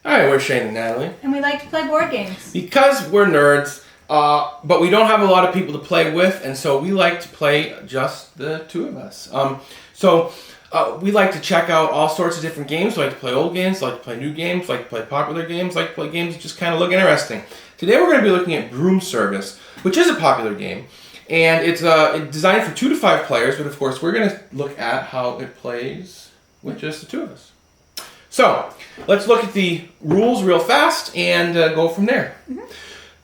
Hi, we're Shane and Natalie. And we like to play board games. Because we're nerds, but we don't have a lot of people to play with, and so we like to play just the two of us. We like to check out all sorts of different games. We like to play old games, like to play new games, like to play popular games, like to play games that just kind of look interesting. Today we're going to be looking at Broom Service, which is a popular game. And it's designed for 2 to 5 players, but of course we're going to look at how it plays with just the two of us. So, let's look at the rules real fast and go from there. Mm-hmm.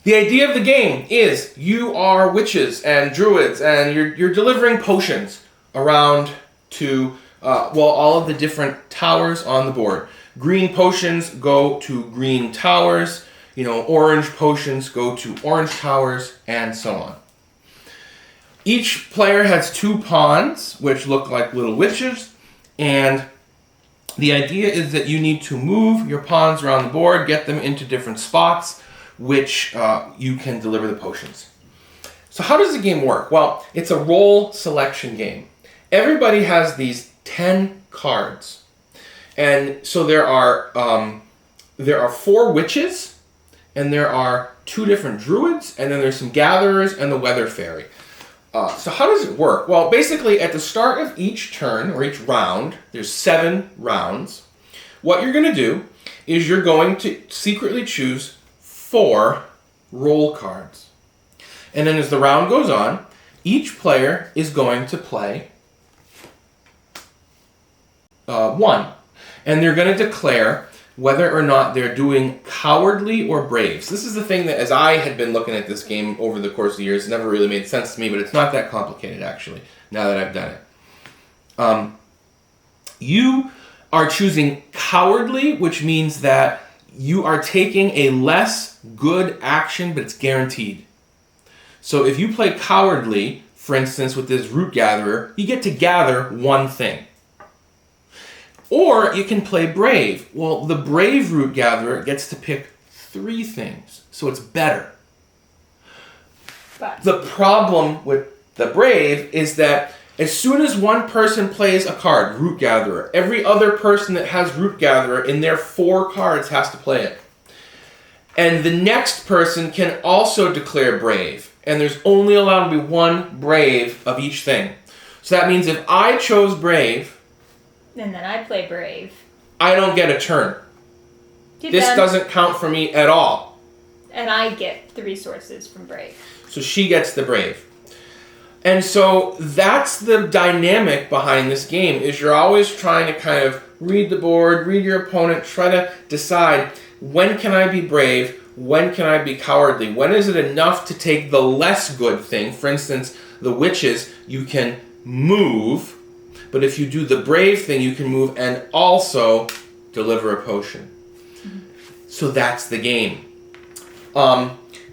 The idea of the game is you are witches and druids and you're delivering potions around to all of the different towers on the board. Green potions go to green towers, orange potions go to orange towers, and so on. Each player has 2 pawns, which look like little witches, and the idea is that you need to move your pawns around the board, get them into different spots, which you can deliver the potions. So how does the game work? Well, it's a role selection game. Everybody has these 10 cards. And so there are 4 witches, and there are 2 different druids, and then there's some gatherers and the weather fairy. So how does it work? Well, basically at the start of each turn, or each round, there's 7 rounds. What you're going to do is you're going to secretly choose 4 roll cards. And then as the round goes on, each player is going to play 1. And they're going to declare whether or not they're doing cowardly or brave. So this is the thing that, as I had been looking at this game over the course of the years, it never really made sense to me, but it's not that complicated, actually, now that I've done it. You are choosing cowardly, which means that you are taking a less good action, but it's guaranteed. So if you play cowardly, for instance, with this root gatherer, you get to gather 1 thing. Or you can play brave. Well, the brave root gatherer gets to pick 3 things, so it's better. But the problem with the brave is that as soon as one person plays a card, root gatherer, every other person that has root gatherer in their 4 cards has to play it. And the next person can also declare brave, and there's only allowed to be 1 brave of each thing. So that means if I chose brave, and then I play brave, I don't get a turn. This doesn't count for me at all. And I get the resources from brave. So she gets the brave. And so that's the dynamic behind this game, is you're always trying to kind of read the board, read your opponent, try to decide, when can I be brave? When can I be cowardly? When is it enough to take the less good thing? For instance, the witches, you can move. But if you do the brave thing, you can move and also deliver a potion. Mm-hmm. So that's the game.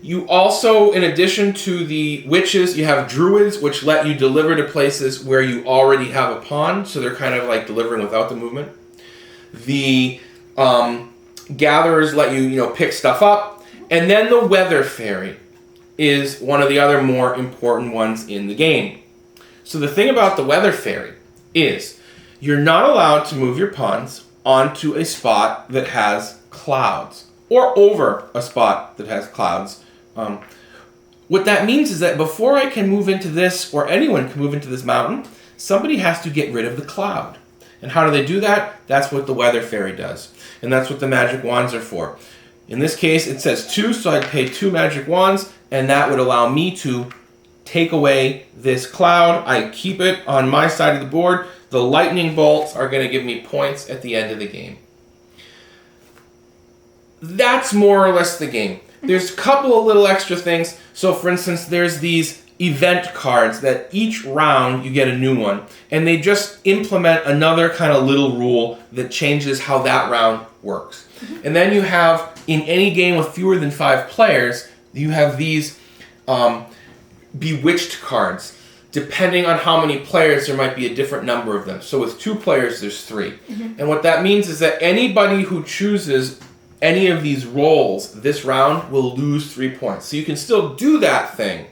You also, in addition to the witches, you have druids, which let you deliver to places where you already have a pawn. So they're kind of like delivering without the movement. The gatherers let you, pick stuff up. And then the weather fairy is one of the other more important ones in the game. So the thing about the weather fairy is you're not allowed to move your pawns onto a spot that has clouds or over a spot that has clouds. What that means is that before I can move into this, or anyone can move into this mountain, somebody has to get rid of the cloud. And how do they do that? That's what the weather fairy does. And that's what the magic wands are for. In this case, it says 2, so I'd pay 2 magic wands, and that would allow me to take away this cloud. I keep it on my side of the board. The lightning bolts are going to give me points at the end of the game. That's more or less the game. There's a couple of little extra things. So for instance, there's these event cards that each round you get a new one. And they just implement another kind of little rule that changes how that round works. And then you have, in any game with fewer than 5 players, you have these bewitched cards. Depending on how many players, there might be a different number of them. So with 2 players, there's 3. Mm-hmm. And what that means is that anybody who chooses any of these rolls this round will lose 3 points. So you can still do that thing,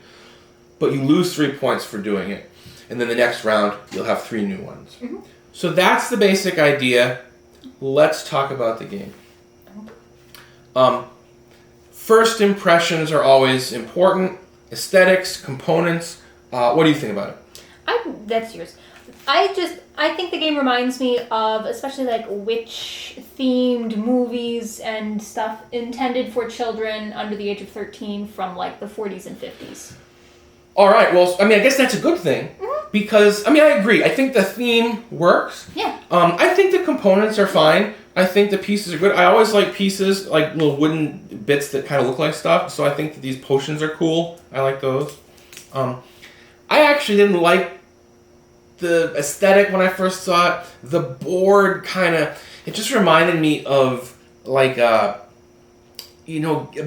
but you lose 3 points for doing it. And then the next round, you'll have 3 new ones. Mm-hmm. So that's the basic idea. Let's talk about the game. First impressions are always important. Aesthetics, components. What do you think about it? That's yours. I think the game reminds me of, especially like witch-themed movies and stuff intended for children under the age of 13 from like the 40s and 50s. All right. Well, I mean, I guess that's a good thing because, I mean, I agree. I think the theme works. Yeah. I think the components are fine. I think the pieces are good. I always like pieces, like little wooden bits that kind of look like stuff. So I think that these potions are cool. I like those. I actually didn't like the aesthetic when I first saw it. The board it just reminded me of like,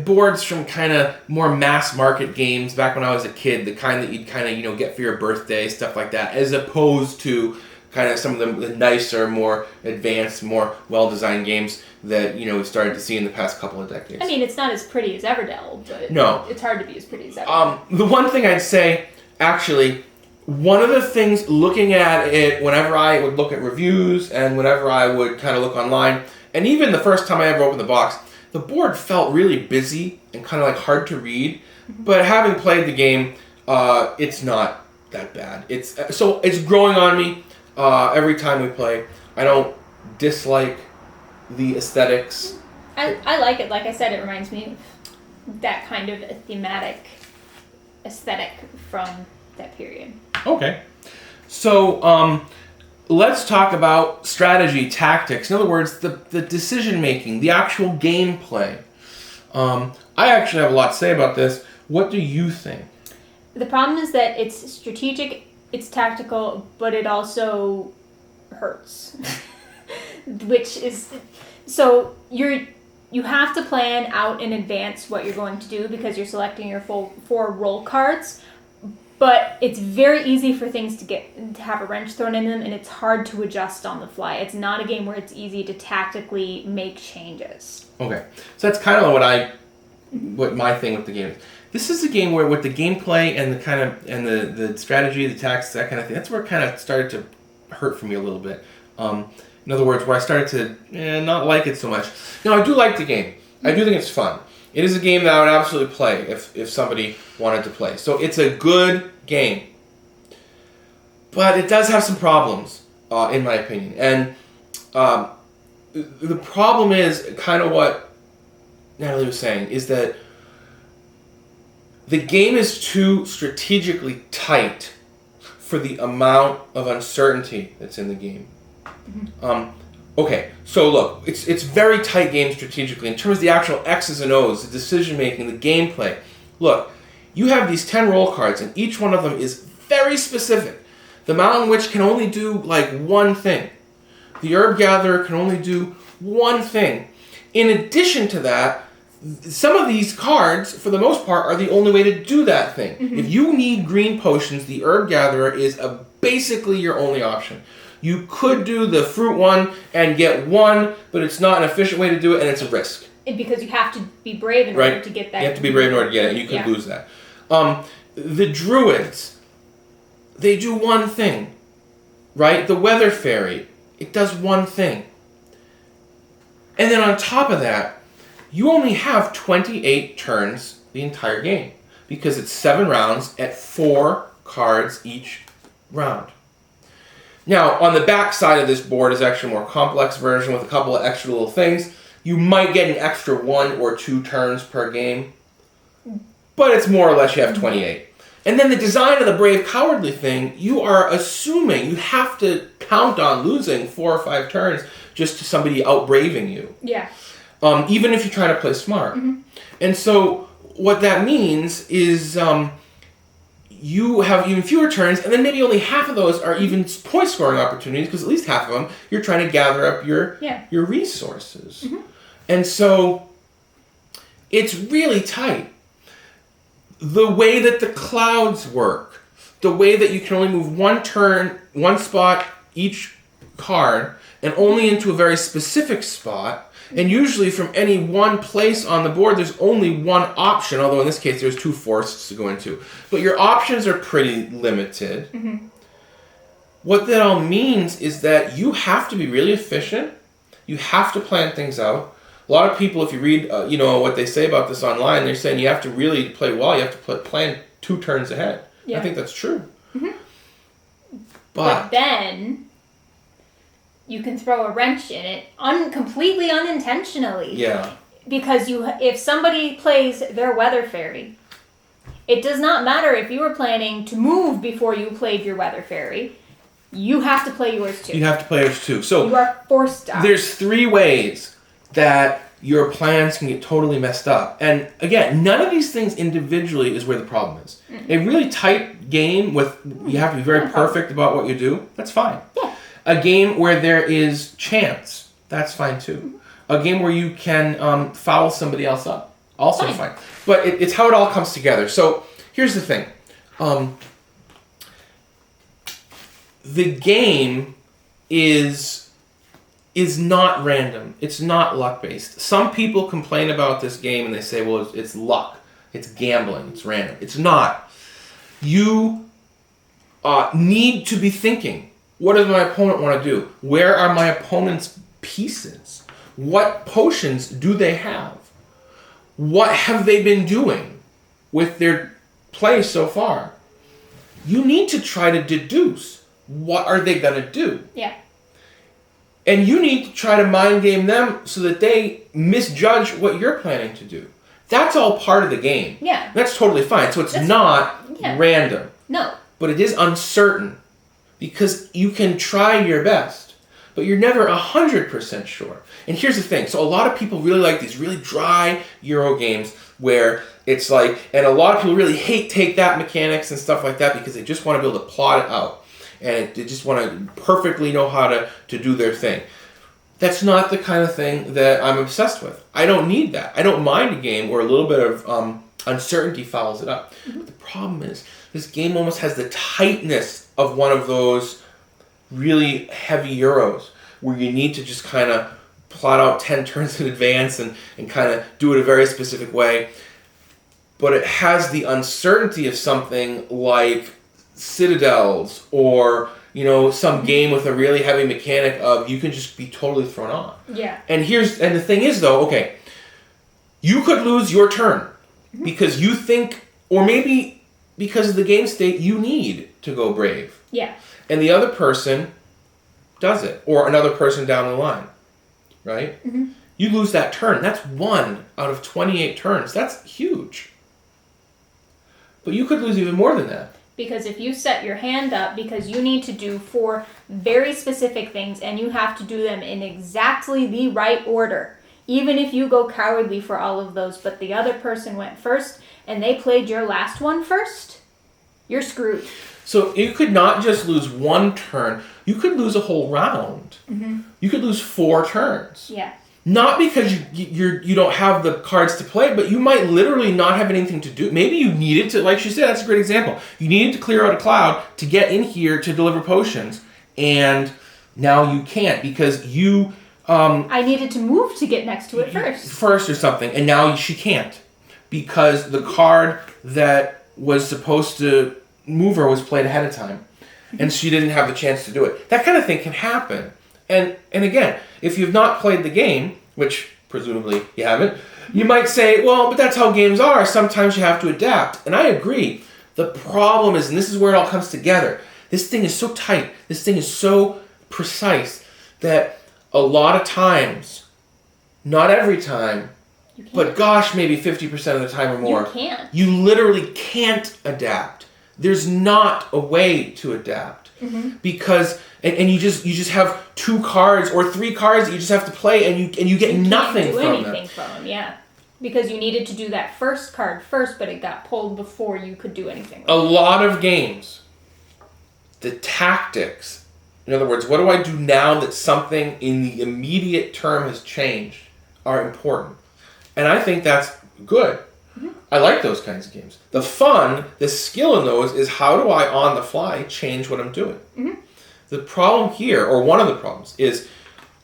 boards from kind of more mass market games back when I was a kid, the kind that you'd kind of, get for your birthday, stuff like that, as opposed to kind of some of the nicer, more advanced, more well-designed games that, we've started to see in the past couple of decades. I mean, it's not as pretty as Everdell, but no. It's hard to be as pretty as Everdell. The one thing I'd say, actually, one of the things looking at it whenever I would look at reviews and whenever I would kind of look online, and even the first time I ever opened the box, the board felt really busy and kind of like hard to read. But having played the game, it's not that bad. It's growing on me every time we play. I don't dislike the aesthetics. I like it. Like I said, it reminds me of that kind of a thematic aesthetic from that period. Okay. So, let's talk about strategy, tactics. In other words, the decision making, the actual gameplay. I actually have a lot to say about this. What do you think? The problem is that it's strategic, it's tactical, but it also hurts. Which is, so you have to plan out in advance what you're going to do because you're selecting your full 4 roll cards. But it's very easy for things to have a wrench thrown in them, and it's hard to adjust on the fly. It's not a game where it's easy to tactically make changes. Okay, so that's kind of what my thing with the game is. This is a game where with the gameplay and the strategy, the tactics, that kind of thing, that's where it kind of started to hurt for me a little bit. In other words, where I started to not like it so much. Now, I do like the game. I do think it's fun. It is a game that I would absolutely play if somebody wanted to play. So it's a good game. But it does have some problems, in my opinion. And the problem is kind of what Natalie was saying, is that the game is too strategically tight for the amount of uncertainty that's in the game. Okay, so look, it's very tight game strategically in terms of the actual X's and O's, the decision making, the gameplay. Look, you have these 10 roll cards, and each one of them is very specific. The Mountain Witch can only do like one thing. The Herb Gatherer can only do one thing. In addition to that, some of these cards, for the most part, are the only way to do that thing. If you need green potions, the Herb Gatherer is basically your only option. You could do the fruit one and get one, but it's not an efficient way to do it, and it's a risk. Because you have to be brave in order to get that. You have to be brave in order to get it, and you could lose that. The Druids, they do one thing, right? The Weather Fairy, it does one thing. And then on top of that, you only have 28 turns the entire game, because it's 7 rounds at 4 cards each round. Now, on the back side of this board is actually a more complex version with a couple of extra little things. You might get an extra 1 or 2 turns per game, but it's more or less you have 28. And then the design of the Brave Cowardly thing, you are assuming you have to count on losing 4 or 5 turns just to somebody out-braving you. Yeah. Even if you're trying to play smart. And so what that means is you have even fewer turns, and then maybe only half of those are even point scoring opportunities, because at least half of them you're trying to gather up your resources. And so it's really tight. The way that the clouds work, the way that you can only move one spot each card, and only into a very specific spot, and usually from any one place on the board, there's only one option, although in this case there's 2 forests to go into. But your options are pretty limited. What that all means is that you have to be really efficient. You have to plan things out. A lot of people, if you read, what they say about this online, they're saying you have to really play well. You have to plan 2 turns ahead. Yeah. I think that's true. Mm-hmm. But then you can throw a wrench in it completely unintentionally. Yeah. Because if somebody plays their weather fairy, it does not matter if you were planning to move before you played your weather fairy. You have to play yours too. You have to play yours too. So you are forced to. There's 3 ways that your plans can get totally messed up. And again, none of these things individually is where the problem is. Mm-hmm. A really tight game you have to be very perfect about what you do, that's fine. Yeah. A game where there is chance, that's fine too. Mm-hmm. A game where you can foul somebody else up, also fine. But it's how it all comes together. So here's the thing. The game is not random. It's not luck-based. Some people complain about this game and they say, well, it's luck. It's gambling. It's random. It's not. You need to be thinking, what does my opponent want to do? Where are my opponent's pieces? What potions do they have? What have they been doing with their play so far? You need to try to deduce, what are they going to do? Yeah. And you need to try to mind game them so that they misjudge what you're planning to do. That's all part of the game. Yeah. That's totally fine. So it's not random. No. But it is uncertain because you can try your best, but you're never 100% sure. And here's the thing. So a lot of people really like these really dry Euro games where it's like, and a lot of people really hate take that mechanics and stuff like that because they just want to be able to plot it out. And they just want to perfectly know how to do their thing. That's not the kind of thing that I'm obsessed with. I don't need that. I don't mind a game where a little bit of uncertainty follows it up. Mm-hmm. But the problem is, this game almost has the tightness of one of those really heavy Euros, where you need to just kind of plot out 10 turns in advance and kind of do it a very specific way. But it has the uncertainty of something like Citadels or some game with a really heavy mechanic of you can just be totally thrown off. Yeah. And the thing is though, okay, you could lose your turn because you think, or maybe because of the game state, you need to go brave. Yeah. And the other person does it, or another person down the line, right? Mm-hmm. You lose that turn. That's 1 out of 28 turns. That's huge. But you could lose even more than that. Because if you set your hand up because you need to do 4 very specific things and you have to do them in exactly the right order, even if you go cowardly for all of those, but the other person went first and they played your last one first, you're screwed. So you could not just lose 1 turn, you could lose a whole round. Mm-hmm. You could lose 4 turns. Yeah. Not because you don't have the cards to play, but you might literally not have anything to do. Maybe you needed to, like she said, that's a great example. You needed to clear out a cloud to get in here to deliver potions, and now you can't because you... I needed to move to get next to it first. First or something, and now she can't because the card that was supposed to move her was played ahead of time, and she didn't have the chance to do it. That kind of thing can happen. And again, if you've not played the game, which presumably you haven't, you might say, well, but that's how games are. Sometimes you have to adapt. And I agree. The problem is, and this is where it all comes together, this thing is so tight, this thing is so precise that a lot of times, not every time, but gosh, maybe 50% of the time or more, you literally can't adapt. There's not a way to adapt. Mm-hmm. Because and you just have 2 cards or 3 cards that you just have to play and you get nothing from them. You can't do anything from them, yeah. Because you needed to do that first card first, but it got pulled before you could do anything. A lot of games, the tactics, in other words, what do I do now that something in the immediate term has changed, are important. And I think that's good. Mm-hmm. I like those kinds of games. The fun, the skill in those is how do I, on the fly, change what I'm doing. Mm-hmm. The problem here, or one of the problems, is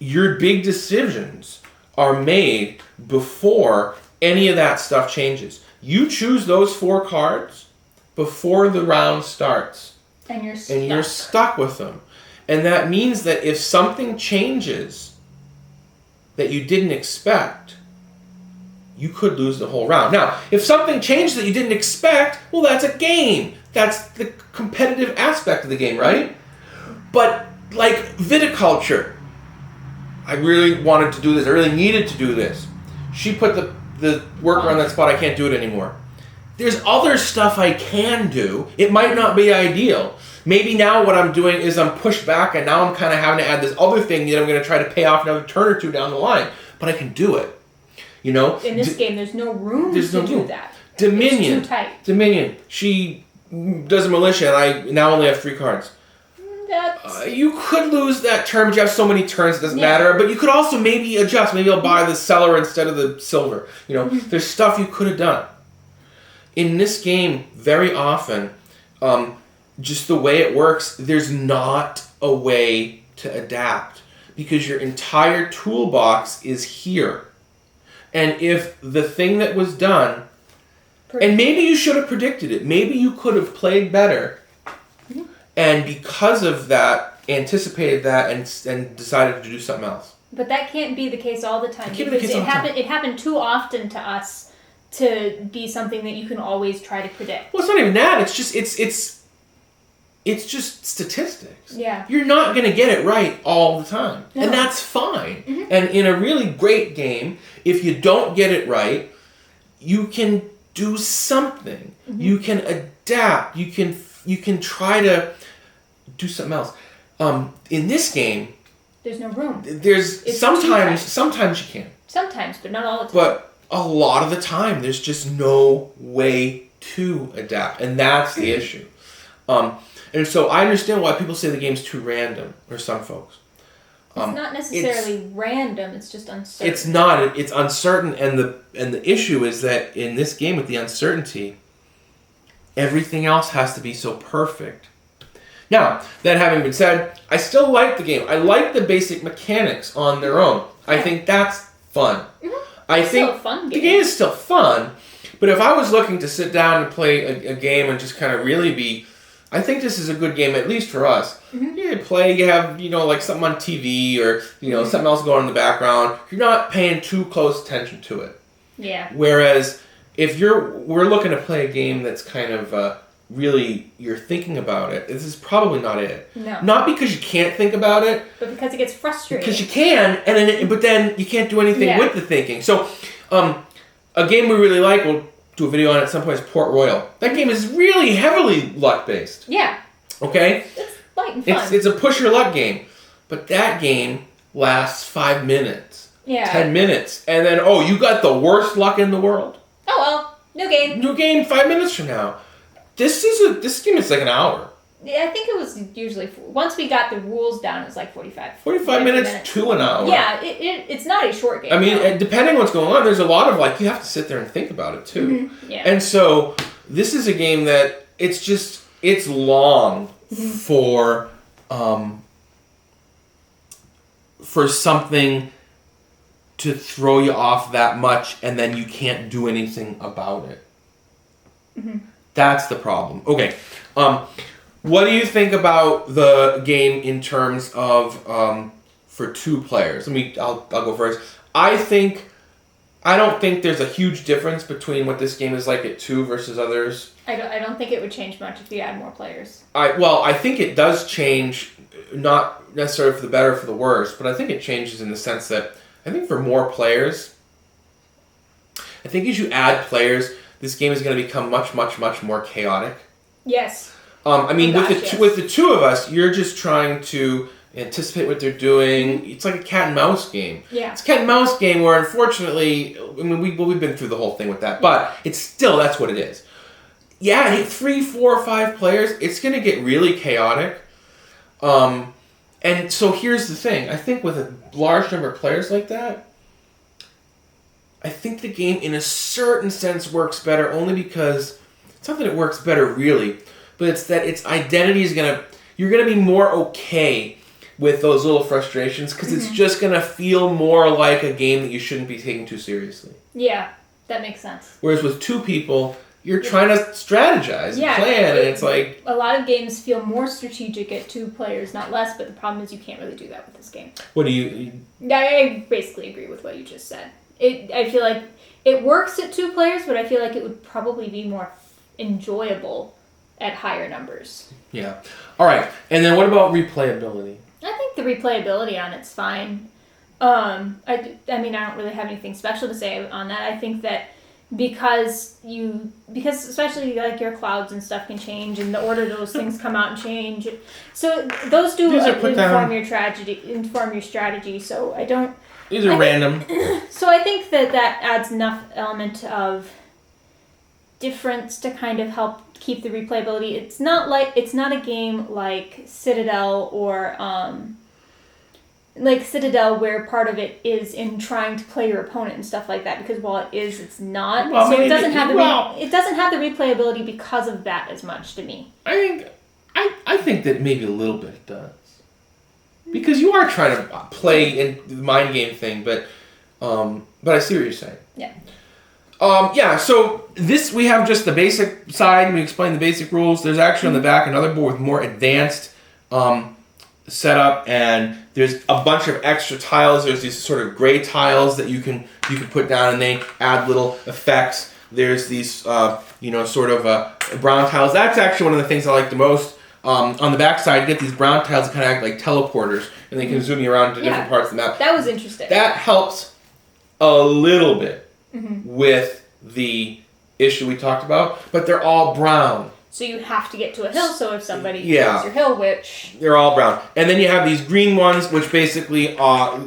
your big decisions are made before any of that stuff changes. You choose those 4 cards before the round starts. And you're stuck. And you're stuck with them. And that means that if something changes, that you didn't expect, you could lose the whole round. Now, if something changed that you didn't expect, well, that's a game. That's the competitive aspect of the game, right? But like viticulture, I really wanted to do this. I really needed to do this. She put the worker on that spot. I can't do it anymore. There's other stuff I can do. It might not be ideal. Maybe now what I'm doing is I'm pushed back and now I'm kind of having to add this other thing that I'm going to try to pay off another turn or two down the line. But I can do it. You know? In this game, there's no room to do that. Dominion. It's too tight. Dominion. She does a militia and I now only have 3 cards. You could lose that turn, but you have so many turns, it doesn't matter. But you could also maybe adjust. Maybe I'll buy the cellar instead of the silver. You know, there's stuff you could have done. In this game, very often, just the way it works, there's not a way to adapt. Because your entire toolbox is here. And if the thing that was done, and maybe you should have predicted it. Maybe you could have played better. And because of that, anticipated that and decided to do something else. But that can't be the case all the time. Because it happened too often to us to be something that you can always try to predict. Well, it's not even that. It's just statistics. Yeah. You're not going to get it right all the time. No. And that's fine. And in a really great game, if you don't get it right, you can do something. You can adapt. You can try to do something else. In this game, there's no room. It's sometimes you can. Sometimes, but not all the time. But a lot of the time, there's just no way to adapt, and that's the issue. And so I understand why people say the game's too random, or some folks. It's not necessarily random. It's just uncertain. It's not. It's uncertain, and the issue is that in this game with the uncertainty, everything else has to be so perfect. Now, that having been said, I still like the game. I like the basic mechanics on their own. I think that's fun. I think still a fun game. The game is still fun, but if I was looking to sit down and play a game and just kind of really be, I think this is a good game, at least for us. You play, you have, like something on TV or, something else going on in the background. You're not paying too close attention to it. Yeah. Whereas if we're looking to play a game that's kind of really, you're thinking about it, this is probably not it. No. Not because you can't think about it. But because it gets frustrating. Because you can, but then you can't do anything with the thinking. So, a game we really like, we'll do a video on it at some point, is Port Royal. That game is really heavily luck-based. Yeah. Okay? It's light and fun. It's a push-your-luck game. But that game lasts 5 minutes. Yeah. 10 minutes. And then, you got the worst luck in the world. Oh, well. New game. New game 5 minutes from now. This game is like an hour. Yeah, I think it was usually, once we got the rules down, it was like 45. 45 minutes to an hour. Yeah, it's not a short game. I mean, depending on what's going on, there's a lot of, you have to sit there and think about it, too. Yeah. And so, this is a game that, it's long for something to throw you off that much, and then you can't do anything about it. That's the problem. Okay. What do you think about the game in terms of for 2 players? I'll go first. I don't think there's a huge difference between what this game is like at 2 versus others. I don't think it would change much if you add more players. I think it does change, not necessarily for the better or for the worse, but I think it changes in the sense that I think for more players, I think as you add players, this game is going to become much, much, much more chaotic. Yes. With the 2 of us, you're just trying to anticipate what they're doing. It's like a cat and mouse game. Yeah. It's a cat and mouse game where, unfortunately, we've been through the whole thing with that, but it's still, that's what it is. Yeah, 3, 4, 5 players, it's going to get really chaotic. And so here's the thing. I think with a large number of players like that, I think the game, in a certain sense, works better only because it's not that it works better, really, but it's that its identity is you're going to be more okay with those little frustrations because it's just going to feel more like a game that you shouldn't be taking too seriously. Yeah, that makes sense. Whereas with 2 people, you're trying to strategize, plan, and it's like... A lot of games feel more strategic at 2 players, not less, but the problem is you can't really do that with this game. What do you... I basically agree with what you just said. I feel like it works at 2 players, but I feel like it would probably be more enjoyable at higher numbers. Yeah. All right. And then what about replayability? I think the replayability on it's fine. I mean, I don't really have anything special to say on that. I think that because especially like your clouds and stuff can change, and the order those things come out and change. So those do inform your strategy. So I don't. These are random. So I think that adds enough element of difference to kind of help keep the replayability. It's not a game like Citadel or where part of it is in trying to play your opponent and stuff like that, because while it is, it's not. Well, so it doesn't have the replayability because of that as much to me. I think that maybe a little bit it does. Because you are trying to play in the mind game thing, but I see what you're saying. Yeah. So we have just the basic side. We explain the basic rules. There's actually on the back another board with more advanced setup, and there's a bunch of extra tiles. There's these sort of gray tiles that you can put down, and they add little effects. There's these sort of brown tiles. That's actually one of the things I like the most. On the back side, you get these brown tiles that kind of act like teleporters, and they can zoom you around to different parts of the map. That was interesting. That helps a little bit with the issue we talked about, but they're all brown. So you have to get to a hill, so if somebody hits your hill, which... They're all brown. And then you have these green ones, which basically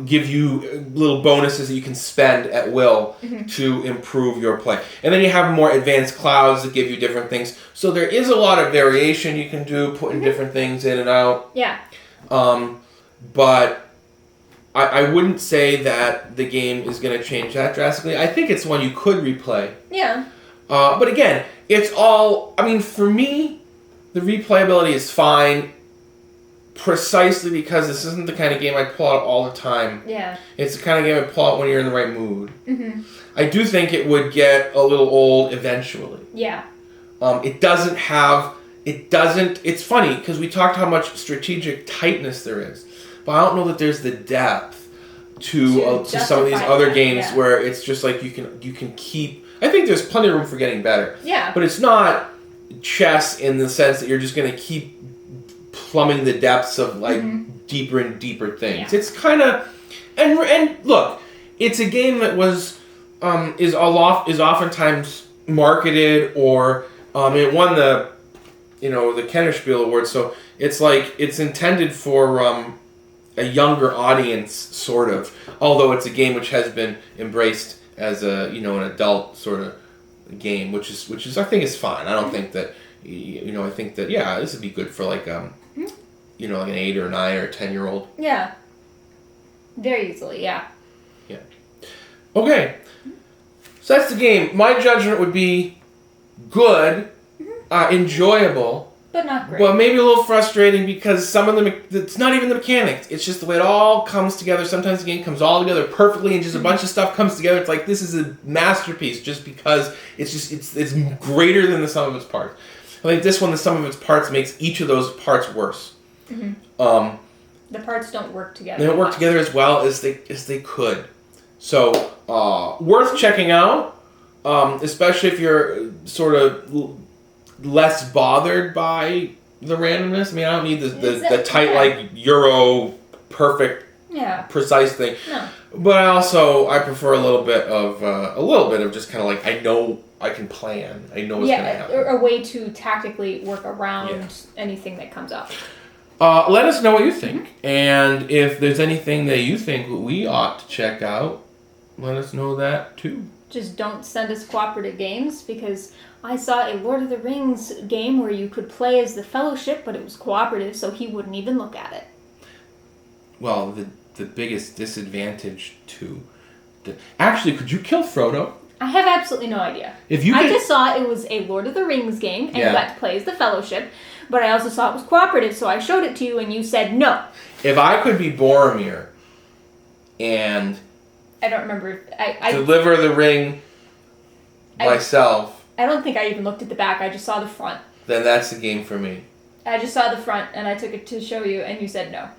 give you little bonuses that you can spend at will to improve your play. And then you have more advanced clouds that give you different things. So there is a lot of variation you can do, putting different things in and out. Yeah. But I wouldn't say that the game is going to change that drastically. I think it's one you could replay. Yeah. But again, it's all... I mean, for me, the replayability is fine precisely because this isn't the kind of game I pull out all the time. Yeah. It's the kind of game I pull out when you're in the right mood. Mm-hmm. I do think it would get a little old eventually. Yeah. It's funny because we talked how much strategic tightness there is, but I don't know that there's the depth to some of these other games where it's just like you can keep... I think there's plenty of room for getting better. Yeah. But it's not chess in the sense that you're just going to keep plumbing the depths of deeper and deeper things. Yeah. It's kind of... And look, it's a game that is oftentimes marketed or it won the Kennerspiel Award, so it's like it's intended for a younger audience, sort of. Although it's a game which has been embraced as an adult sort of game, which is I think is fine. I don't think that I think that this would be good for like like an 8 or 9 or 10-year-old. Yeah. Very easily, yeah. Yeah. Okay. So that's the game. My judgment would be good, enjoyable. But not great. But maybe a little frustrating because some of it's not even the mechanics. It's just the way it all comes together. Sometimes the game comes all together perfectly and just a bunch of stuff comes together. It's like this is a masterpiece just because it's greater than the sum of its parts. I think this one, the sum of its parts makes each of those parts worse. Mm-hmm. The parts don't work together. They don't work together as well as they could. So, worth checking out, especially if you're sort of less bothered by the randomness. I mean, I don't need the tight, like, Euro perfect, precise thing. No. But I prefer a little bit of just kind of like, I know I can plan. I know what's going to happen. Or a way to tactically work around anything that comes up. Let us know what you think. And if there's anything that you think we ought to check out, let us know that too. Just don't send us cooperative games, because I saw a Lord of the Rings game where you could play as the Fellowship, but it was cooperative, so he wouldn't even look at it. Well, the biggest disadvantage to... Actually, could you kill Frodo? I have absolutely no idea. I just saw it was a Lord of the Rings game, and you got to play as the Fellowship, but I also saw it was cooperative, so I showed it to you, and you said no. If I could be Boromir and... I don't remember. I deliver the ring myself... I don't think I even looked at the back. I just saw the front. Then that's the game for me. I just saw the front and I took it to show you and you said no.